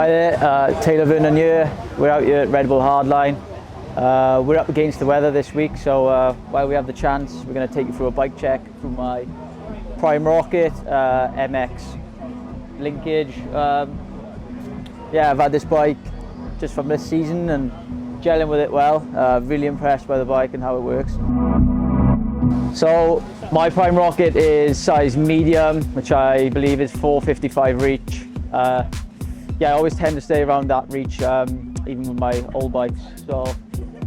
Hi there, Taylor Vernon here. We're out here at Red Bull Hardline. We're up against the weather this week, so while we have the chance, we're going to take you through a bike check through my Prime Rocket MX linkage. Yeah, I've had this bike just from this season and gelling with it well. Really impressed by the bike and how it works. So my Prime Rocket is size medium, which I believe is 455 reach. Yeah, I always tend to stay around that reach, even with my old bikes. So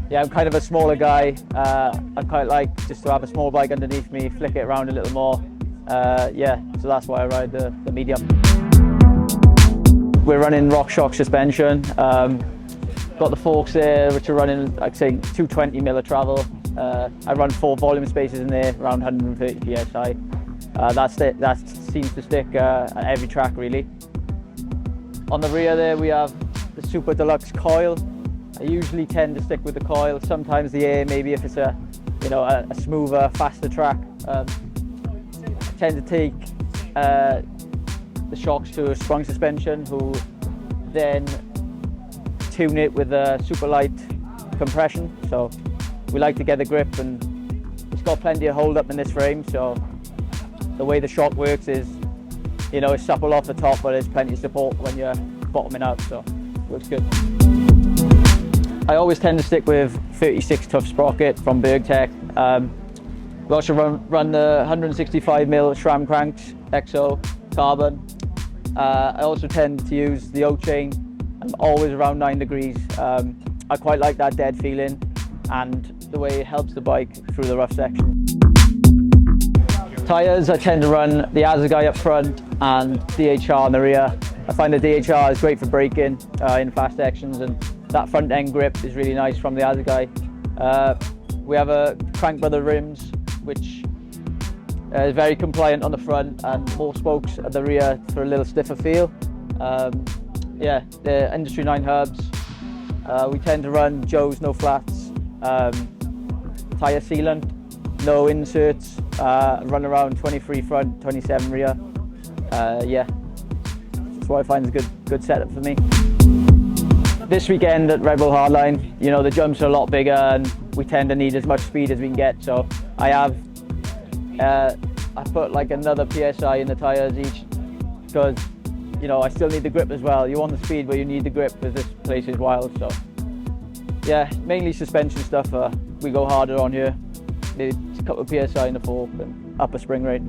yeah, I'm kind of a smaller guy. I quite like just to have a small bike underneath me, flick it around a little more. Yeah, so that's why I ride the medium. We're running RockShox suspension. Got the forks there, which are running, I'd say, 220mm of travel. I run 4 volume spaces in there, around 130 psi. That seems to stick at every track, really. On the rear there, we have the Super Deluxe coil. I usually tend to stick with the coil. Sometimes the air, maybe if it's a smoother, faster track. I tend to take the shocks to a sprung suspension, who then tune it with a super light compression. So we like to get the grip, and it's got plenty of hold up in this frame. So the way the shock works is, it's supple off the top, but there's plenty of support when you're bottoming out, so it works good. I always tend to stick with 36 tough sprocket from Bergtech. We also run the 165mm SRAM cranks, EXO, carbon. I also tend to use the O-chain. I'm always around 9 degrees. I quite like that dead feeling and the way it helps the bike through the rough section. Tyres, I tend to run the Azagai up front and DHR on the rear. I find the DHR is great for braking in fast sections, and that front end grip is really nice from the Azagai. We have a Crank Brother rims, which is very compliant on the front and more spokes at the rear for a little stiffer feel. Yeah, the Industry 9 hubs. We tend to run Joe's no flats, tyre sealant, no inserts, run around 23 front, 27 rear. Yeah, that's what I find is a good setup for me. This weekend at Red Bull Hardline, the jumps are a lot bigger and we tend to need as much speed as we can get. So I put like another PSI in the tyres each, because I still need the grip as well. You want the speed, but you need the grip, because this place is wild. So yeah, mainly suspension stuff. We go harder on here. Maybe a couple of PSI in the fork and upper spring rate.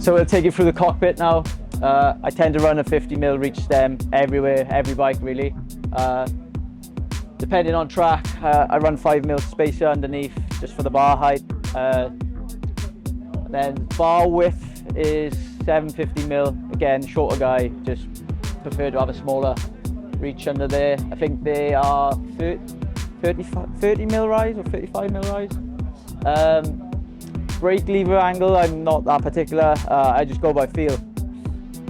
So we'll take you through the cockpit now. I tend to run a 50mm reach stem everywhere, every bike really. Depending on track, I run 5mm spacer underneath just for the bar height. Then bar width is 750mm. Again, shorter guy, just prefer to have a smaller reach under there. I think they are 30mm rise or 35mm rise. Brake lever angle, I'm not that particular. I just go by feel.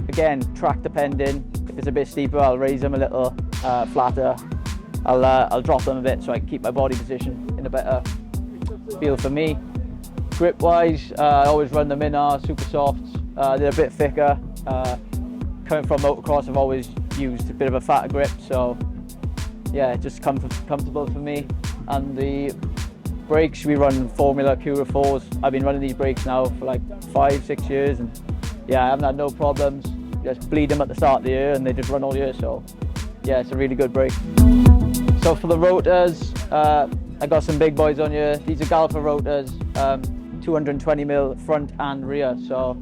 Again, track depending. If it's a bit steeper, I'll raise them a little. Flatter, I'll drop them a bit so I can keep my body position in a better feel for me. Grip wise, I always run them in super softs. They're a bit thicker. Coming from motocross, I've always used a bit of a fatter grip, so yeah, just comfortable for me. And the brakes, we run Formula Cura 4s. I've been running these brakes now for like 5-6 years, and yeah, I haven't had no problems. Just bleed them at the start of the year and they just run all year, so yeah, it's a really good brake. So for the rotors, I got some big boys on here. These are Galper rotors, 220mm front and rear, so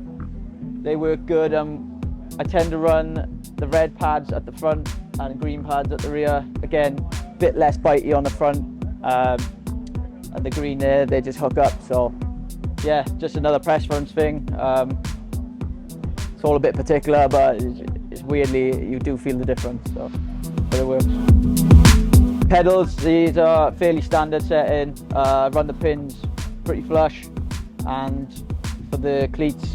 they work good. I tend to run the red pads at the front and green pads at the rear. Again, a bit less bitey on the front. And the green there, they just hook up. So yeah, just another press fronts thing. It's all a bit particular, but it's weirdly, you do feel the difference, so, but it works. Pedals, these are fairly standard setting. Run the pins pretty flush, and for the cleats,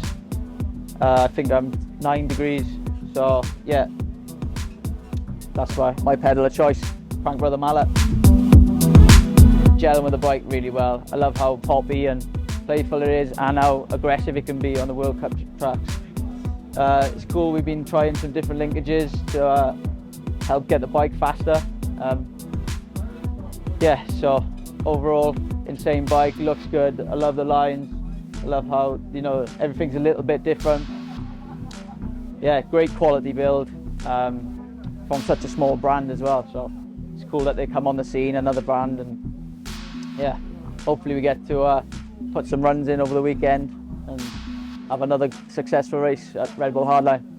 I think I'm 9 degrees, so yeah, that's my pedal of choice, Crank Brother mallet. Gelling with the bike really well. I love how poppy and playful it is, and how aggressive it can be on the World Cup tracks. It's cool, we've been trying some different linkages to help get the bike faster. Yeah, so overall, insane bike, looks good. I love the lines. I love how, you know, everything's a little bit different. Yeah, great quality build from such a small brand as well. So it's cool that they come on the scene, another brand, and yeah, hopefully we get to put some runs in over the weekend and have another successful race at Red Bull Hardline.